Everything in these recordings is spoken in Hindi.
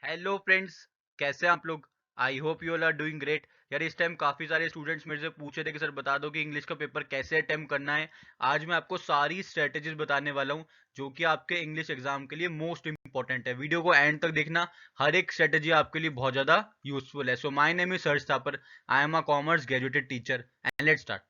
हेलो फ्रेंड्स, कैसे हैं आप लोग। I hope you all are doing great. यार इस टाइम काफ़ी सारे स्टूडेंट्स मेरे से पूछे थे कि सर बता दो कि इंग्लिश का पेपर कैसे अटेम्प्ट करना है। आज मैं आपको सारी स्ट्रेटेजीज बताने वाला हूँ जो कि आपके इंग्लिश एग्जाम के लिए मोस्ट इंपॉर्टेंट है। वीडियो को एंड तक देखना, हर एक स्ट्रेटेजी आपके लिए बहुत ज़्यादा यूजफुल है। So my name is search Thapar, I am a commerce graduated teacher and let's start.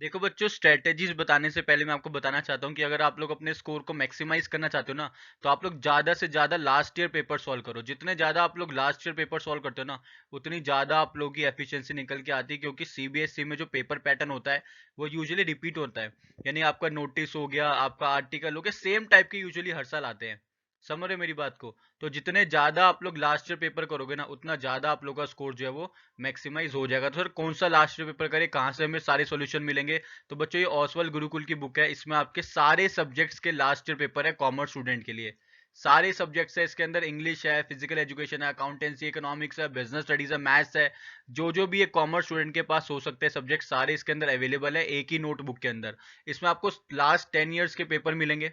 देखो बच्चों, स्ट्रेटेजीज बताने से पहले मैं आपको बताना चाहता हूँ कि अगर आप लोग अपने स्कोर को मैक्सिमाइज करना चाहते हो ना, तो आप लोग ज्यादा से ज्यादा लास्ट ईयर पेपर सॉल्व करो। जितने ज्यादा आप लोग लास्ट ईयर पेपर सॉल्व करते हो ना, उतनी ज्यादा आप लोगों की एफिशिएंसी निकल के आती है, क्योंकि सीबीएसई में जो पेपर पैटर्न होता है वो यूजुअली रिपीट होता है। यानी आपका नोटिस हो गया, आपका आर्टिकल हो गया, सेम टाइप के यूजुअली हर साल आते हैं। समझ रहे हो मेरी बात को। तो जितने ज्यादा आप लोग लास्ट ईयर पेपर करोगे ना, उतना ज्यादा आप लोग का स्कोर जो है वो मैक्सिमाइज हो जाएगा। तो सर कौन सा लास्ट ईयर पेपर करें, कहाँ से हमें सारे सॉल्यूशन मिलेंगे। तो बच्चों ये ओसवाल गुरुकुल की बुक है, इसमें आपके सारे सब्जेक्ट्स के लास्ट ईयर पेपर है कॉमर्स स्टूडेंट के लिए। सारे सब्जेक्ट्स है इसके अंदर, इंग्लिश है, फिजिकल एजुकेशन है, अकाउंटेंसी, इकोनॉमिक्स है, बिजनेस स्टडीज है, मैथ्स है। जो भी एक कॉमर्स स्टूडेंट के पास हो सकते हैं सब्जेक्ट, सारे इसके अंदर अवेलेबल है एक ही नोटबुक के अंदर। इसमें आपको लास्ट 10 ईयर्स के पेपर मिलेंगे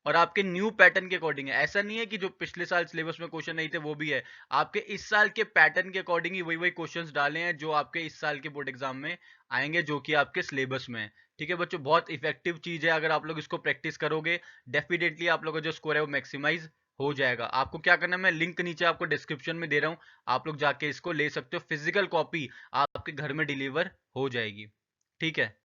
और आपके न्यू पैटर्न के अकॉर्डिंग है। ऐसा नहीं है कि जो पिछले साल सिलेबस में क्वेश्चन नहीं थे वो भी है, आपके इस साल के पैटर्न के अकॉर्डिंग ही वही वही क्वेश्चंस डाले हैं जो आपके इस साल के बोर्ड एग्जाम में आएंगे, जो कि आपके सिलेबस में है। ठीक है बच्चों, बहुत इफेक्टिव चीज है। अगर आप लोग इसको प्रैक्टिस करोगे, डेफिनेटली आप लोगों का जो स्कोर है वो मैक्सिमाइज हो जाएगा। आपको क्या करना है, मैं लिंक नीचे आपको डिस्क्रिप्शन में दे रहा हूँ, आप लोग जाके इसको ले सकते हो। फिजिकल कॉपी आपके घर में डिलीवर हो जाएगी। ठीक है।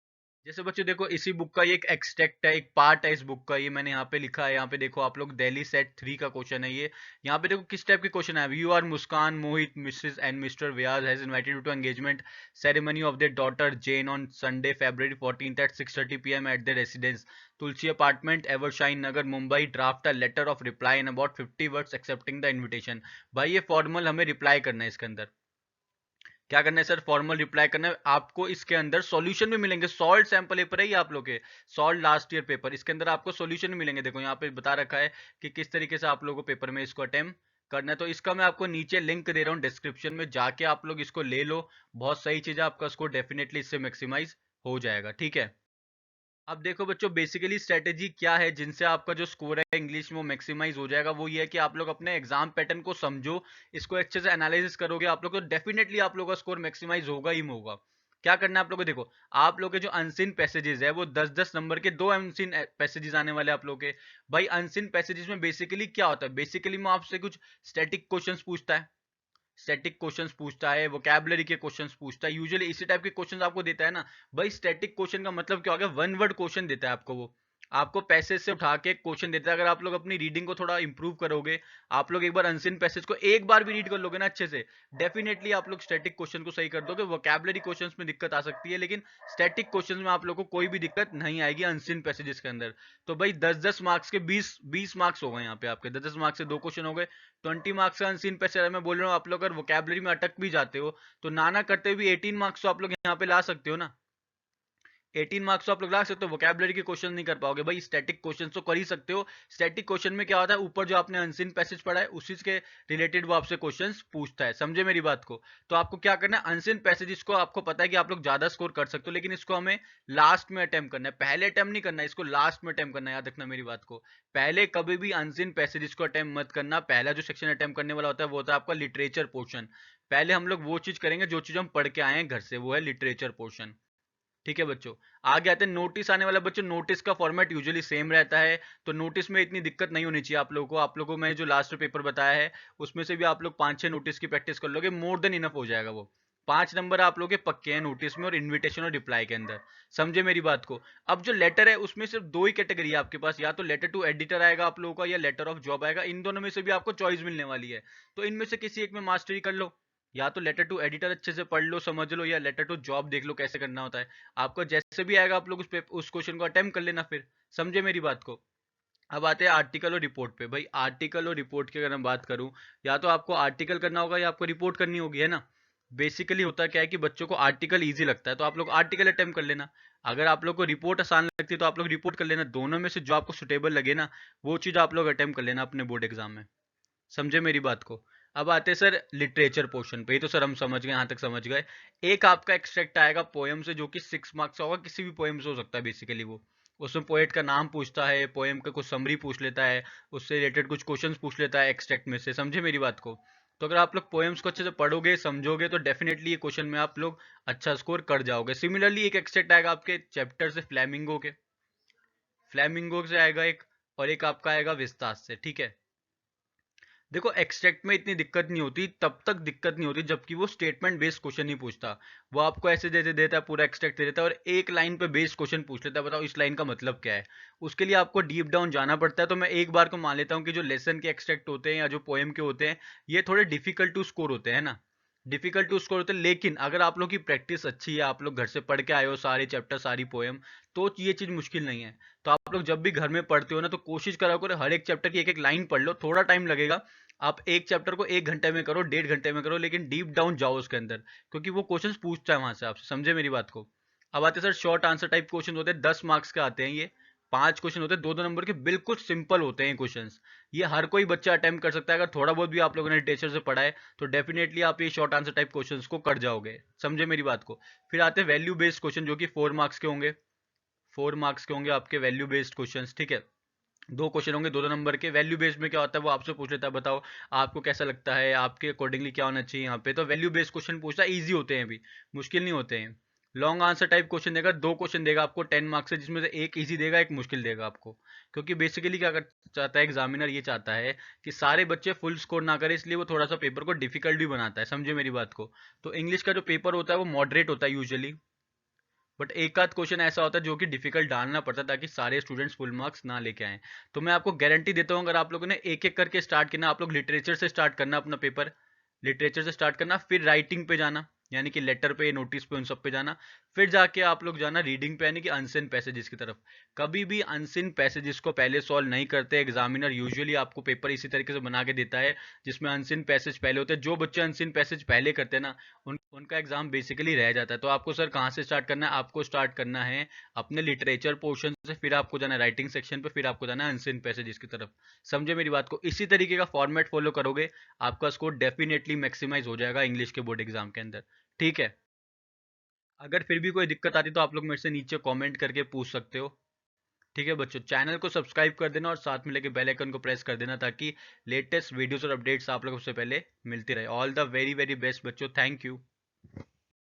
जैसे बच्चों देखो, इसी बुक का ये एक एक्सट्रैक्ट है, एक पार्ट है इस बुक का, ये मैंने यहाँ पे लिखा है। यहाँ पे देखो आप लोग, दिल्ली सेट 3 का क्वेश्चन है ये। यहाँ पे देखो किस टाइप के क्वेश्चन है। You are Muskan Mohit Mrs and Mr Vyas has invited you to engagement ceremony of their daughter Jane on Sunday February 14th at 6:30 p.m. at their residence Tulsi apartment Evershine Nagar Mumbai. Draft a letter of reply in about 50 words accepting the invitation. भाई ये फॉर्मल हमें रिप्लाई करना है इसके अंदर। क्या करना है सर, फॉर्मल रिप्लाई करना है। आपको इसके अंदर सॉल्यूशन भी मिलेंगे। सॉल्ट सैंपल पेपर है ये आप लोग के, सॉल्ट लास्ट ईयर पेपर। इसके अंदर आपको सॉल्यूशन भी मिलेंगे। देखो यहाँ पे बता रखा है कि किस तरीके से आप लोगों को पेपर में इसको अटेम्प्ट करना है। तो इसका मैं आपको नीचे लिंक दे रहा हूँ डिस्क्रिप्शन में, जाके आप लोग इसको ले लो। बहुत सही चीज है, आपका स्कोर डेफिनेटली इससे मैक्सिमाइज हो जाएगा। ठीक है। अब देखो बच्चों, बेसिकली स्ट्रेटेजी क्या है जिनसे आपका जो स्कोर है इंग्लिश में वो मैक्सिमाइज हो जाएगा। वो ये है कि आप लोग अपने एग्जाम पैटर्न को समझो, इसको अच्छे से एनालिसिस करोगे आप लोग, तो डेफिनेटली आप लोग का स्कोर मैक्सिमाइज होगा ही होगा। क्या करना है आप लोग को, देखो आप लोग के जो अनसीन पैसेजेस है वो 10-10 नंबर के दो अनसीन पैसेजेस आने वाले आप लोग के। भाई अनसीन पैसेजेस में बेसिकली क्या होता है, बेसिकली मैं आपसे कुछ स्टैटिक क्वेश्चंस पूछता है, स्टैटिक क्वेश्चंस पूछता है, वोकैबुलरी के क्वेश्चंस पूछता है, यूजुअली इसी टाइप के क्वेश्चंस आपको देता है ना। भाई स्टैटिक क्वेश्चन का मतलब क्या हो गया, वन वर्ड क्वेश्चन देता है आपको वो, आपको पैसेज से उठा के क्वेश्चन देता है। अगर आप लोग अपनी रीडिंग को थोड़ा इंप्रूव करोगे, आप लोग एक बार अनसीन पैसेज को एक बार भी रीड कर लोगे ना अच्छे से, डेफिनेटली आप लोग स्टैटिक क्वेश्चन को सही कर दोगे। वोकैबुलरी क्वेश्चंस में दिक्कत आ सकती है, लेकिन स्टैटिक क्वेश्चंस में आप लोग को कोई भी दिक्कत नहीं आएगी अनसीन पैसेजेस के अंदर। तो भाई 10-10 मार्क्स के 20-20 मार्क्स हो गए यहाँ पे आपके। 10-10 मार्क्स से दो क्वेश्चन हो गए, 20 मार्क्स का अनसीन पैसेज। मैं बोल रहा हूँ आप लोग अगर वोकैबुलरी में अटक भी जाते हो, तो नाना करते हुए 18 मार्क्स तो आप लोग यहाँ पे ला सकते हो ना। 18 मार्क्स तो आप लोग ला सकते हो, वोकैबुलरी के क्वेश्चन नहीं कर पाओगे। भाई स्टैटिक क्वेश्चन तो कर ही सकते हो। स्टैटिक क्वेश्चन में क्या होता है, ऊपर जो आपने अनसीन पैसेज पढ़ा है उसी के रिलेटेड वो आपसे क्वेश्चंस पूछता है। समझे मेरी बात को। तो आपको क्या करना है, अनसीन पैसेज को आपको पता है कि आप लोग ज्यादा स्कोर कर सकते हो, लेकिन इसको हमें लास्ट में अटेम्प्ट करना है, पहले अटेम्प्ट नहीं करना है, इसको लास्ट में अटेम्प्ट करना है। याद रखना मेरी बात को, पहले कभी भी अनसीन पैसेज को अटेम्प्ट मत करना। पहला जो सेक्शन अटेम्प्ट करने वाला होता है वो होता है आपका लिटरेचर पोर्शन। पहले हम लोग वो चीज करेंगे जो चीज हम पढ़ के आए हैं घर से, वो है लिटरेचर पोर्शन। ठीक है बच्चों। आगे आते हैं नोटिस आने वाला। बच्चों नोटिस का फॉर्मेट यूजुअली सेम रहता है, तो नोटिस में इतनी दिक्कत नहीं होनी चाहिए आप लोगों को। आप लोगों को मैं जो लास्ट पेपर बताया है उसमें से भी आप लोग 5-6 नोटिस की प्रैक्टिस कर लोगे, मोर देन इनफ हो जाएगा वो। 5 नंबर आप लोग के पक्के हैं नोटिस में और इन्विटेशन और रिप्लाई के अंदर। समझे मेरी बात को। अब जो लेटर है उसमें सिर्फ दो ही कैटेगरी है आपके पास, या तो लेटर टू एडिटर आएगा आप लोगों का, या लेटर ऑफ जॉब आएगा। इन दोनों में से भी आपको चॉइस मिलने वाली है, तो इनमें से किसी एक में मास्टरी कर लो। या तो लेटर टू एडिटर अच्छे से पढ़ लो समझ लो, या लेटर टू जॉब देख लो कैसे करना होता है। आपको जैसे भी आएगा आप लोग उस क्वेश्चन को अटेम्प्ट कर लेना फिर। समझे मेरी बात को। अब आते हैं आर्टिकल और रिपोर्ट पे। भाई आर्टिकल और रिपोर्ट की अगर मैं बात करूं, या तो आपको आर्टिकल करना होगा या आपको रिपोर्ट करनी होगी, है ना। बेसिकली होता क्या है कि बच्चों को आर्टिकल इजी लगता है, तो आप लोग आर्टिकल अटेम्प्ट कर लेना। अगर आप लोग को रिपोर्ट आसान लगती है तो आप लोग रिपोर्ट कर लेना। दोनों में से जो आपको सुटेबल लगे ना, वो चीज आप लोग अटेम्प्ट कर लेना अपने बोर्ड एग्जाम में। समझे मेरी बात को। अब आते हैं सर लिटरेचर पोर्शन पे। ये तो सर हम समझ गए, यहाँ तक समझ गए। एक आपका एक्सट्रैक्ट आएगा पोएम से, जो कि 6 मार्क्स का होगा, किसी भी पोएम से हो सकता है बेसिकली वो। उसमें पोएट का नाम पूछता है, पोएम का कुछ समरी पूछ लेता है, उससे रिलेटेड कुछ क्वेश्चंस पूछ लेता है एक्सट्रैक्ट में से। समझे मेरी बात को? तो अगर आप लोग पोएम्स को अच्छे से पढ़ोगे समझोगे तो डेफिनेटली ये क्वेश्चन में आप लोग अच्छा स्कोर कर जाओगे। सिमिलरली एक एक्सट्रैक्ट आएगा आपके चैप्टर से फ्लैमिंगो के, फ्लैमिंगो से आएगा एक, और एक आपका आएगा विस्तास से, ठीक है। देखो एक्सट्रैक्ट में इतनी दिक्कत नहीं होती, तब तक दिक्कत नहीं होती जबकि वो स्टेटमेंट बेस्ड क्वेश्चन नहीं पूछता। वो आपको ऐसे दे देता है, पूरा एक्सट्रैक्ट दे देता है और एक लाइन पे बेस्ड क्वेश्चन पूछ लेता है, बताओ इस लाइन का मतलब क्या है। उसके लिए आपको डीप डाउन जाना पड़ता है। तो मैं एक बार को मान लेता हूँ कि जो लेसन के एक्सट्रैक्ट होते हैं या जो पोएम के होते हैं, ये थोड़े डिफिकल्ट टू स्कोर होते हैं ना, डिफिकल्ट टू स्कोर होते हैं। लेकिन अगर आप लोग की प्रैक्टिस अच्छी है, आप लोग घर से पढ़ के आए हो सारे चैप्टर सारी पोएम, तो ये चीज मुश्किल नहीं है। तो आप लोग जब भी घर में पढ़ते हो ना, तो कोशिश करा करो हर एक चैप्टर की एक एक लाइन पढ़ लो। थोड़ा टाइम लगेगा, आप एक चैप्टर को 1 घंटे में करो, 1.5 घंटे में करो, लेकिन डीप डाउन जाओ उसके अंदर, क्योंकि वो क्वेश्चंस पूछता है वहां से आपसे। समझे मेरी बात को? अब आते sir short answer type question होते हैं, 10 मार्क्स के आते हैं ये। 5 क्वेश्चन होते हैं, 2-2 नंबर के, बिल्कुल सिंपल होते हैं क्वेश्चंस। ये हर कोई बच्चा अटेम्प्ट कर सकता है, अगर थोड़ा बहुत भी आप लोगों ने लिटरेचर से पढ़ा है तो डेफिनेटली आप ये शॉर्ट आंसर टाइप क्वेश्चंस को कर जाओगे। समझे मेरी बात को? फिर आते हैं वैल्यू बेस्ड क्वेश्चन, जो कि 4 मार्क्स के होंगे। 4 मार्क्स के होंगे आपके वैल्यू बेस्ड क्वेश्चंस, ठीक है। 2 क्वेश्चन होंगे 2-2 नंबर के। वैल्यू बेस्ड में क्या होता है, वो आपसे पूछ लेता है, बताओ आपको कैसा लगता है, आपके अकॉर्डिंगली क्या होना चाहिए यहाँ पे। तो वैल्यू बेस्ड क्वेश्चन पूछता है, ईजी होते हैं, भी मुश्किल नहीं होते हैं। लॉन्ग आंसर टाइप क्वेश्चन देगा, 2 क्वेश्चन देगा आपको 10 मार्क्स से, जिसमें से एक ईजी देगा एक मुश्किल देगा आपको। क्योंकि बेसिकली क्या चाहता है एग्जामिनर, ये चाहता है कि सारे बच्चे फुल स्कोर ना करें, इसलिए वो थोड़ा सा पेपर को डिफिकल्ट भी बनाता है। समझे मेरी बात को? तो इंग्लिश का जो पेपर होता है वो मॉडरेट होता है यूजुअली, बट एक आध क्वेश्चन ऐसा होता है जो कि डिफिकल्ट डालना पड़ता है ताकि सारे स्टूडेंट्स फुल मार्क्स ना लेके आए। तो मैं आपको गारंटी देता हूँ, अगर आप लोगों ने एक एक करके स्टार्ट करना, आप लोग लिटरेचर से स्टार्ट करना अपना पेपर, लिटरेचर से स्टार्ट करना, फिर राइटिंग पे जाना, यानी कि लेटर पे, नोटिस पे, उन सब पे जाना, फिर जाके आप लोग जाना रीडिंग पे, यानी कि अनसिन पैसेजेस की तरफ। कभी भी अनसिन पैसेजेस को पहले सॉल्व नहीं करते एग्जामिनर। यूजुअली आपको पेपर इसी तरीके से बना के देता है जिसमें अनसिन पैसेज पहले होते हैं। जो बच्चे अनसिन पैसेज पहले करते हैं ना, उनका एग्जाम बेसिकली रह जाता है। तो आपको सर कहाँ से स्टार्ट करना है? आपको स्टार्ट करना है अपने लिटरेचर पोर्शन से, फिर आपको जाना है राइटिंग सेक्शन पे, फिर आपको जाना है अनसिन पैसेजेस की तरफ। समझे मेरी बात को? इसी तरीके का फॉर्मेट फॉलो करोगे, आपका स्कोर डेफिनेटली मैक्सिमाइज हो जाएगा इंग्लिश के बोर्ड एग्जाम के अंदर, ठीक है। अगर फिर भी कोई दिक्कत आती तो आप लोग मेरे से नीचे कमेंट करके पूछ सकते हो, ठीक है बच्चों। चैनल को सब्सक्राइब कर देना और साथ में लेके बेल आइकन को प्रेस कर देना, ताकि लेटेस्ट वीडियोस और अपडेट्स आप लोगों को सबसे पहले मिलती रहे। All the very very best बच्चों, थैंक यू।